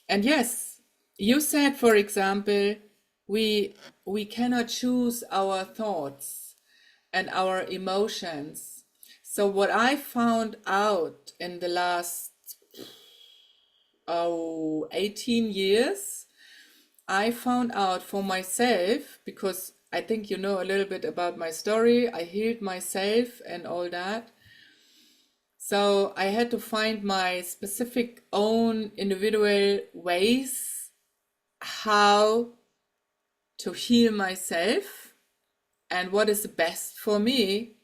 And yes, you said, for example, we cannot choose our thoughts and our emotions. So what I found out in the last 18 years, I found out for myself, because I think you know a little bit about my story. I healed myself and all that. So I had to find my specific own individual ways how to heal myself and what is the best for me,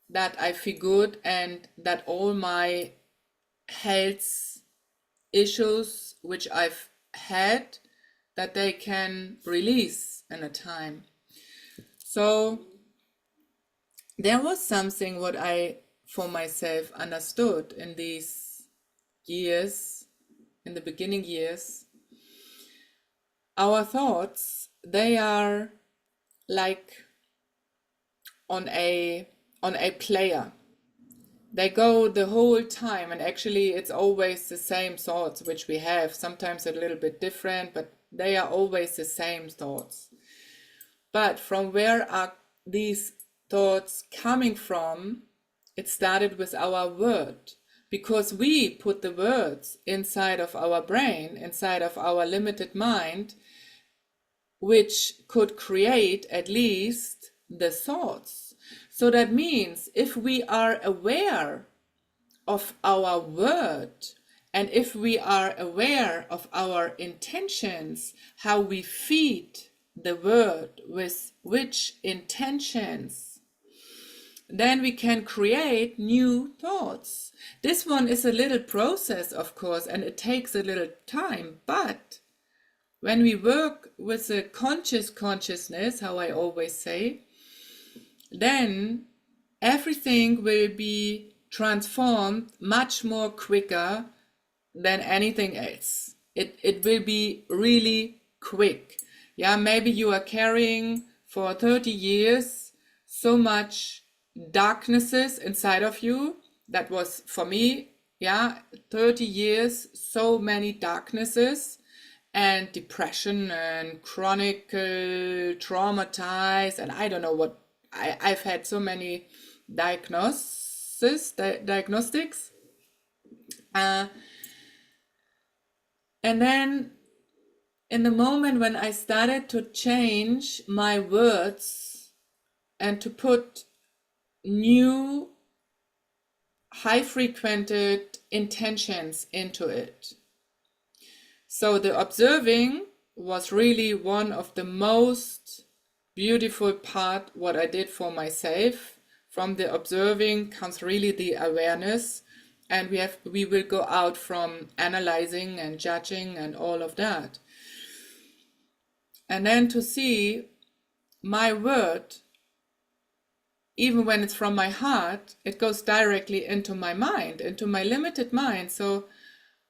that I feel good and that all my health issues which I've had, that they can release in a time. So there was something what I for myself understood in these years, in the beginning years. Our thoughts, they are like on a player. They go the whole time, and actually it's always the same thoughts which we have, sometimes a little bit different, but they are always the same thoughts. But from where are these thoughts coming from? It started with our word, because we put the words inside of our brain, inside of our limited mind, which could create at least the thoughts. So that means if we are aware of our word, and if we are aware of our intentions, how we feed the word with which intentions, then we can create new thoughts. This one is a little process, of course, and it takes a little time, but when we work with a consciousness, how I always say, then everything will be transformed much more quicker than anything else. It will be really quick. Yeah, maybe you are carrying for 30 years so much darknesses inside of you. That was for me, yeah, 30 years, so many darknesses and depression and chronic traumatized, and I don't know what, I've had so many diagnostics. And then in the moment when I started to change my words and to put new high frequented intentions into it. So the observing was really one of the most beautiful part what I did for myself. From the observing comes really the awareness, and we will go out from analyzing and judging and all of that. And then to see my word, even when it's from my heart, it goes directly into my mind, into my limited mind. So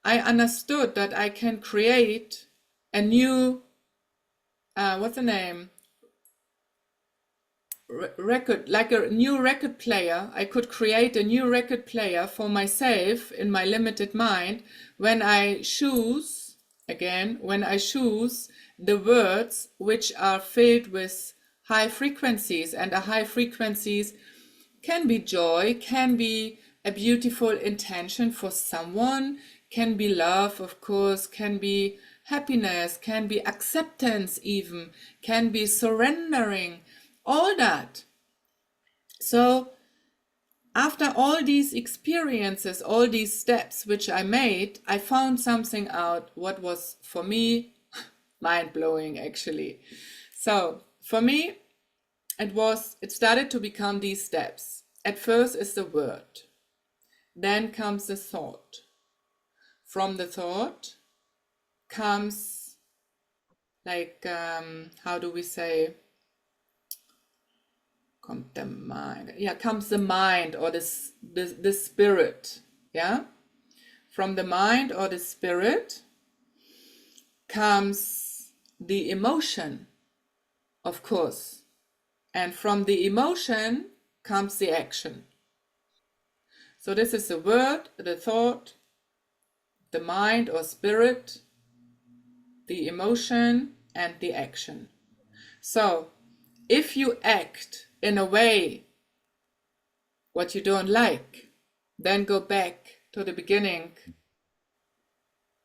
I understood that I can create a new, what's the name? Record, like a new record player. I could create a new record player for myself in my limited mind when I choose, again, when I choose the words which are filled with high frequencies. And the high frequencies can be joy, can be a beautiful intention for someone, can be love, of course, can be happiness, can be acceptance even, can be surrendering, all that. So after all these experiences, all these steps which I made, I found something out what was for me mind-blowing actually. So for me, it started to become these steps. At first is the word, then comes the thought. From the thought comes, like, how do we say, comes the mind. Yeah, comes the mind or the spirit. Yeah, from the mind or the spirit comes the emotion, of course, and from the emotion comes the action. So this is the word, the thought, the mind or spirit, the emotion, and the action. So if you act in a way what you don't like, then go back to the beginning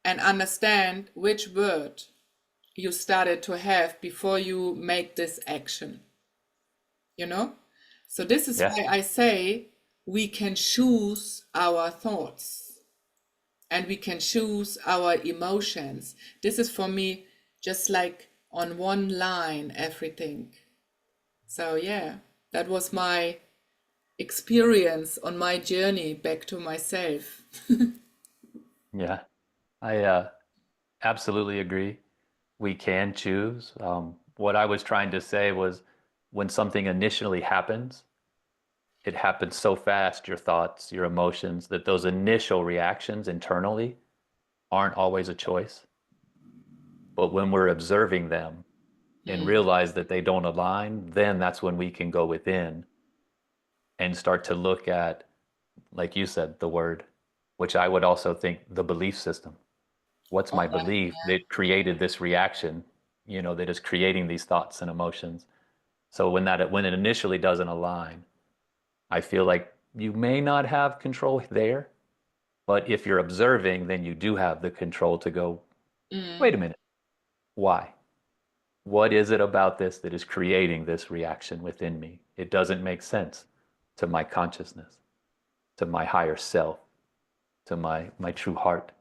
and understand which word you started to have before you make this action, you know? So this is Yeah. why I say we can choose our thoughts and we can choose our emotions. This is for me just like on one line, everything. So yeah, that was my experience on my journey back to myself. Yeah. I absolutely agree. We can choose. What I was trying to say was when something initially happens, it happens so fast, your thoughts, your emotions, that those initial reactions internally aren't always a choice. But when we're observing them and Mm, realize that they don't align, then that's when we can go within and start to look at, like you said, the word, which I would also think the belief system. What's all my right. belief that created this reaction, that is creating these thoughts and emotions? So when it initially doesn't align, I feel like you may not have control there, but if you're observing, then you do have the control to go, Mm, wait a minute, why? What is it about this that is creating this reaction within me? It doesn't make sense to my consciousness, to my higher self, to my true heart.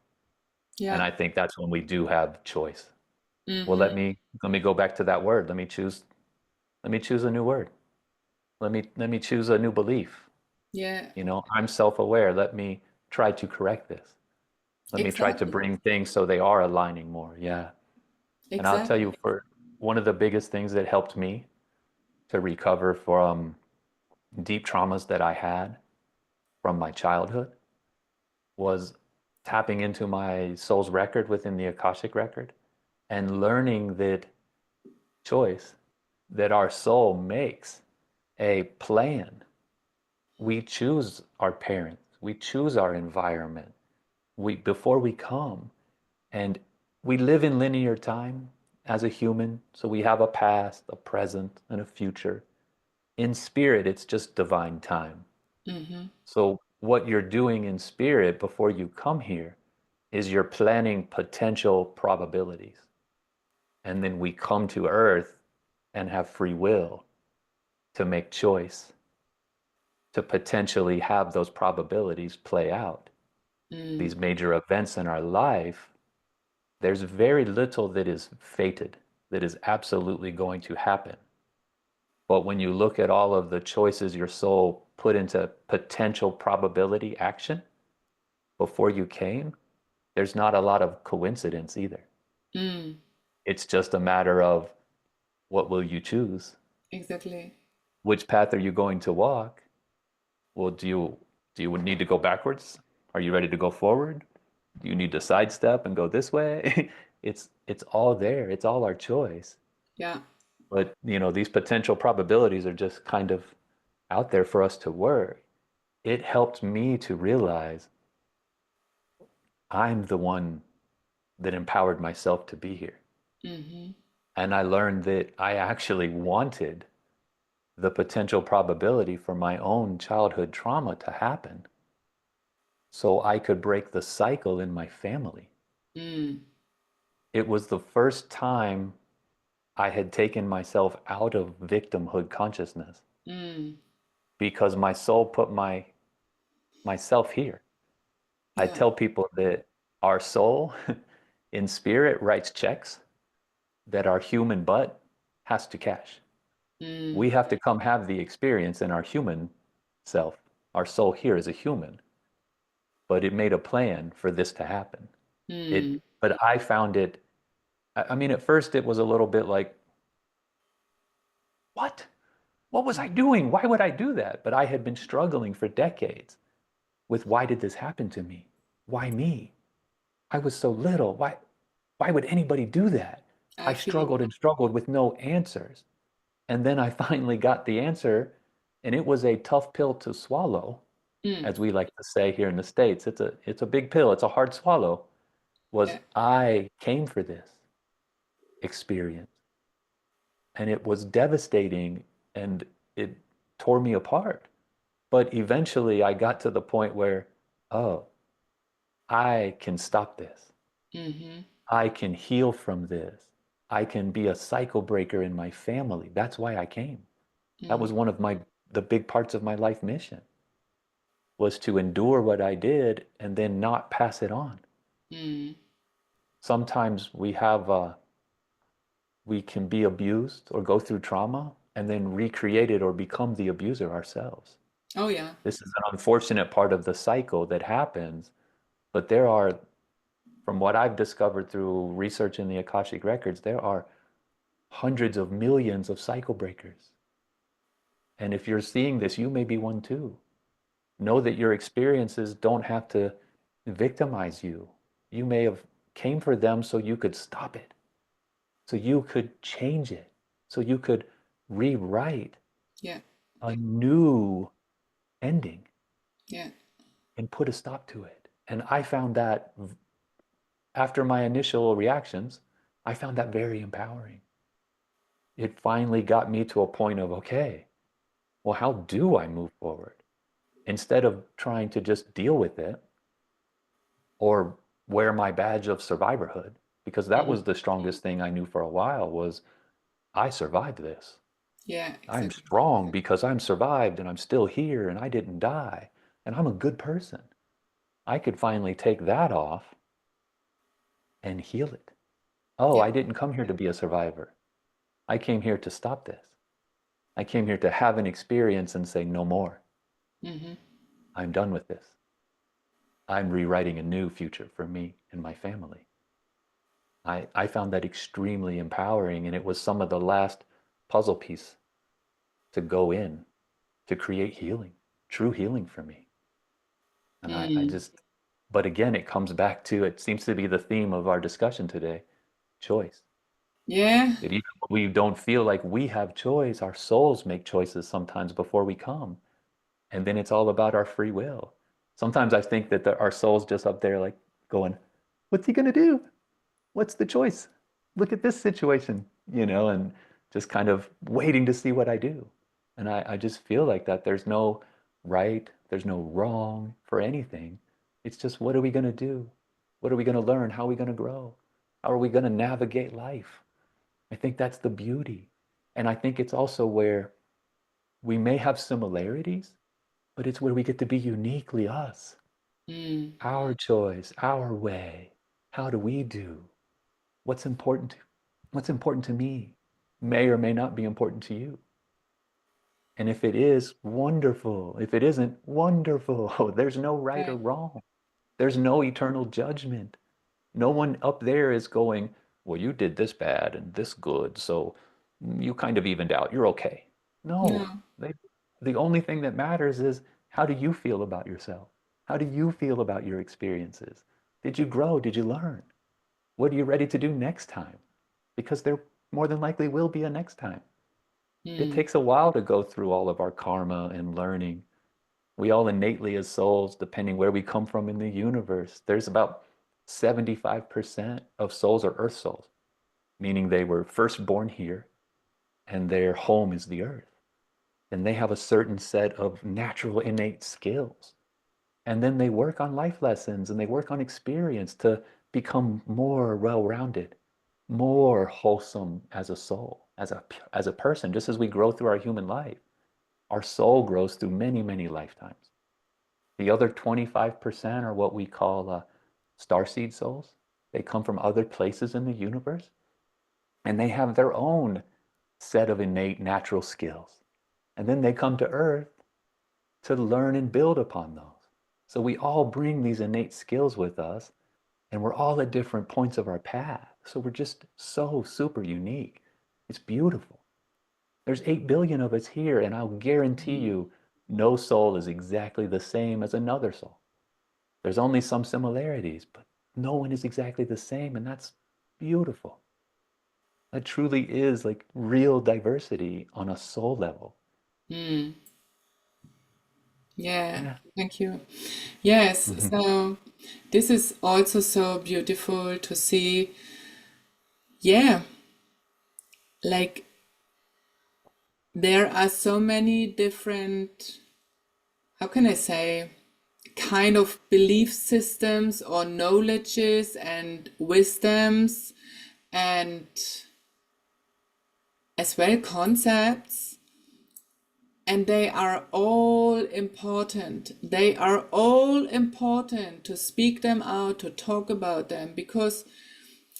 And yeah. I think that's when we do have choice. Well, Mm-hmm. let me go back to that word. Let me choose a new word. Let me choose a new belief. Yeah, I'm self-aware. Let me try to correct this. Let me try to exactly. bring things so they are aligning more. Yeah. And I'll tell you, Exactly. for one of the biggest things that helped me to recover from deep traumas that I had from my childhood was tapping into my soul's record within the Akashic Record and learning that choice, that our soul makes a plan. We choose our parents, we choose our environment. We before we come, and we live in linear time as a human, so we have a past, a present, and a future. In spirit, it's just divine time. Mm-hmm. So what you're doing in spirit before you come here is you're planning potential probabilities. And then we come to earth and have free will to make choice, to potentially have those probabilities play out. Mm, These major events in our life, there's very little that is fated, that is absolutely going to happen. But when you look at all of the choices your soul put into potential probability action before you came, there's not a lot of coincidence either. mm, It's just a matter of what will you choose? exactly. Which path are you going to walk? Well, do you need to go backwards? Are you ready to go forward? Do you need to sidestep and go this way? It's all there. It's all our choice. Yeah. But, these potential probabilities are just kind of out there for us to work. It helped me to realize I'm the one that empowered myself to be here. Mm-hmm. And I learned that I actually wanted the potential probability for my own childhood trauma to happen so I could break the cycle in my family. Mm, It was the first time I had taken myself out of victimhood consciousness mm, because my soul put myself here. I yeah. tell people that our soul in spirit writes checks that our human butt has to cash. Mm, We have to come have the experience in our human self. Our soul here is a human, but it made a plan for this to happen. mm, But I found it, I mean, at first it was a little bit like, what? What was I doing? Why would I do that? But I had been struggling for decades with why did this happen to me? Why me? I was so little. Why would anybody do that? I I feel struggled and struggled with no answers. And then I finally got the answer, and it was a tough pill to swallow, mm, as we like to say here in the States. It's a big pill. It's a hard swallow. Was yeah. I came for this. experience. And it was devastating and it tore me apart. But eventually I got to the point where, oh, I can stop this. Mm-hmm. I can heal from this. I can be a cycle breaker in my family. That's why I came. That Mm, was one of the big parts of my life mission, was to endure what I did and then not pass it on. mm. Sometimes we can be abused or go through trauma and then recreate it or become the abuser ourselves. Oh yeah. This is an unfortunate part of the cycle that happens, but there are, from what I've discovered through research in the Akashic Records, there are hundreds of millions of cycle breakers. And if you're seeing this, you may be one too. Know that your experiences don't have to victimize you. You may have came for them so you could stop it, so you could change it, so you could rewrite Yeah. a new ending Yeah. and put a stop to it. And I found that after my initial reactions, I found that very empowering. It finally got me to a point of, okay, well, how do I move forward? Instead of trying to just deal with it or wear my badge of survivorhood, because that Mm. was the strongest thing I knew for a while was I survived this. Yeah, I'm exactly. strong because I'm survived and I'm still here and I didn't die and I'm a good person. I could finally take that off and heal it. Oh, Yeah. I didn't come here to be a survivor. I came here to stop this. I came here to have an experience and say, no more. Mm-hmm. I'm done with this. I'm rewriting a new future for me and my family. I found that extremely empowering, and it was some of the last puzzle piece to go in to create healing, true healing for me. And I Mm. just, but again, it comes back to, it seems to be the theme of our discussion today, choice. Yeah. That even when we don't feel like we have choice, our souls make choices sometimes before we come. And then it's all about our free will. Sometimes I think that our soul's just up there like going, what's he going to do? What's the choice? Look at this situation, and just kind of waiting to see what I do. And I just feel like that there's no right, there's no wrong for anything. It's just what are we going to do? What are we going to learn? How are we going to grow? How are we going to navigate life? I think that's the beauty. And I think it's also where we may have similarities, but it's where we get to be uniquely us. Mm. Our choice, our way. How do we do? What's important to, what's important to me may or may not be important to you. And if it is, wonderful. If it isn't, wonderful. There's no right or Right. wrong. There's no eternal judgment. No one up there is going, well, you did this bad and this good, so you kind of evened out. You're okay. No, No. the only thing that matters is how do you feel about yourself? How do you feel about your experiences? Did you grow? Did you learn? What are you ready to do next time? Because there more than likely will be a next time. It Mm. takes a while to go through all of our karma and learning. We all innately, as souls, depending where we come from in the universe, there's about 75% of souls are earth souls, meaning they were first born here and their home is the earth. And they have a certain set of natural innate skills. And then they work on life lessons and they work on experience to become more well-rounded, more wholesome as a soul, as a person, just as we grow through our human life. Our soul grows through many, many lifetimes. The other 25% are what we call starseed souls. They come from other places in the universe, and they have their own set of innate natural skills. And then they come to Earth to learn and build upon those. So we all bring these innate skills with us, and we're all at different points of our path. So we're just so super unique. It's beautiful. There's 8 billion of us here, and I'll guarantee Mm. you no soul is exactly the same as another soul. There's only some similarities, but no one is exactly the same, and that's beautiful. That truly is like real diversity on a soul level. Mm. Yeah. Yeah. Thank you. Yes. Mhm. So this is also so beautiful to see. Yeah. like there are so many different, how can I say, kind of belief systems or knowledges and wisdoms and as well concepts, and they are all important. They are all important to speak them out, to talk about them, because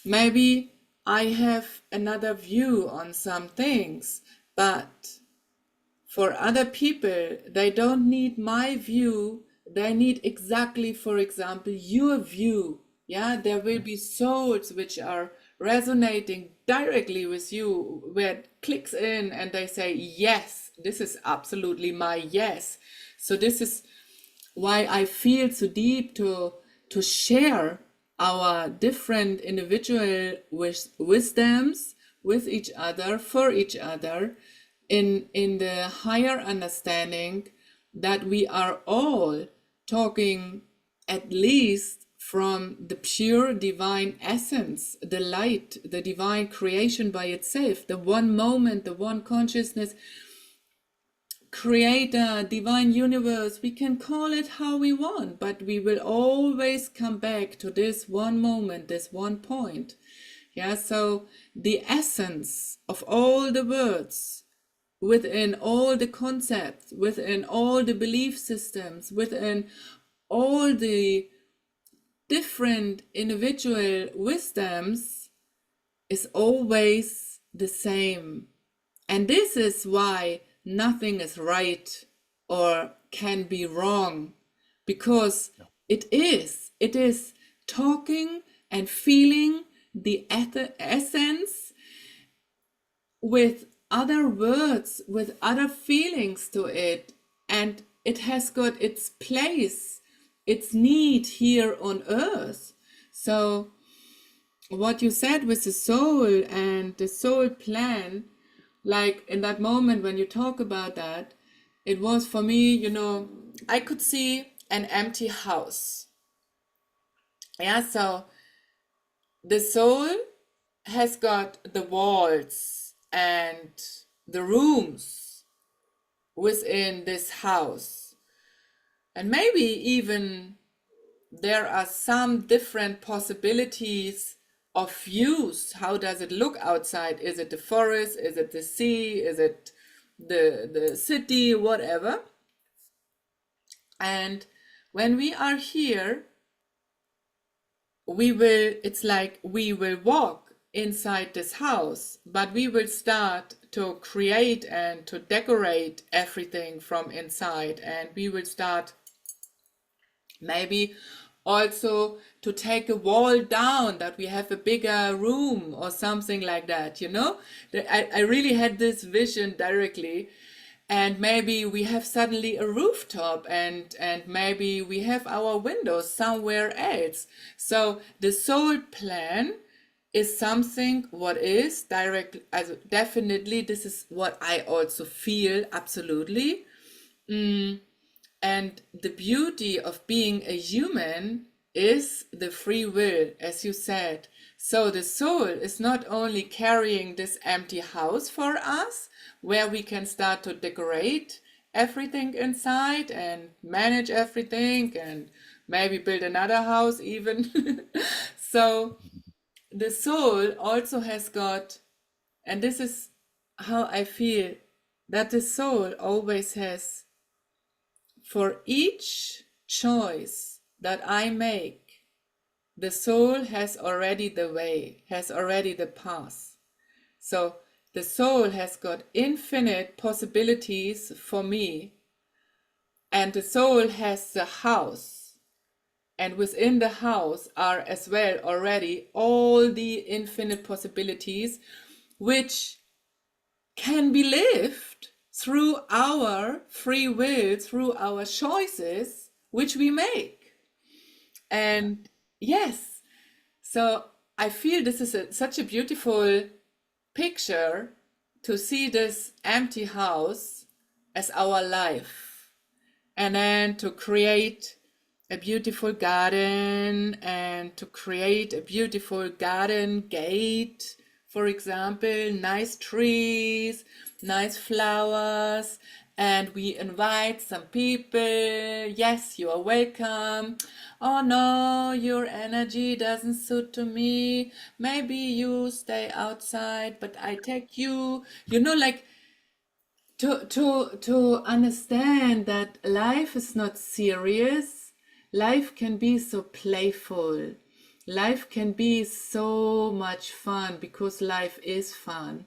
maybe I have another view on some things, but for other people, they don't need my view. They need exactly, for example, your view. Yeah, there will be souls which are resonating directly with you, where it clicks in and they say, yes, this is absolutely my yes. So this is why I feel so deep to share our different individual wisdoms with each other, for each other, in the higher understanding that we are all talking at least from the pure divine essence, the light, the divine creation by itself, the one moment, the one consciousness, creator, divine universe. We can call it how we want, but we will always come back to this one moment, this one point. Yeah, so the essence of all the words, within all the concepts, within all the belief systems, within all the different individual wisdoms, is always the same. And this is why nothing is right or can be wrong, because it is talking and feeling the essence with other words, with other feelings to it, and it has got its place, its need here on earth. So what you said with the soul and the soul plan, like in that moment when you talk about that, it was for me, I could see an empty house. Yeah, so the soul has got the walls and the rooms within this house. And maybe even there are some different possibilities of views. How does it look outside? Is it the forest? Is it the sea? Is it the city? Whatever. And when we are here, it's like we will walk inside this house, but we will start to create and to decorate everything from inside, and we will start maybe also to take a wall down, that we have a bigger room or something like that. I really had this vision directly. And maybe we have suddenly a rooftop, and maybe we have our windows somewhere else. So the soul plan is something what is direct, definitely this is what I also feel, absolutely. And the beauty of being a human is the free will, as you said. So the soul is not only carrying this empty house for us, where we can start to decorate everything inside and manage everything and maybe build another house even. So the soul also has got, and this is how I feel, that the soul always has, for each choice that I make, the soul has already the way, has already the path. So the soul has got infinite possibilities for me, and the soul has the house, and within the house are as well already all the infinite possibilities which can be lived through our free will, through our choices which we make. And yes, so I feel this is such a beautiful picture, to see this empty house as our life, and then to create a beautiful garden, and to create a beautiful garden gate for example, nice trees, nice flowers, and we invite some people. Yes, you are welcome. Oh no, your energy doesn't suit to me. Maybe you stay outside, but I take you. Like to understand that life is not serious. Life can be so playful. Life can be so much fun because life is fun.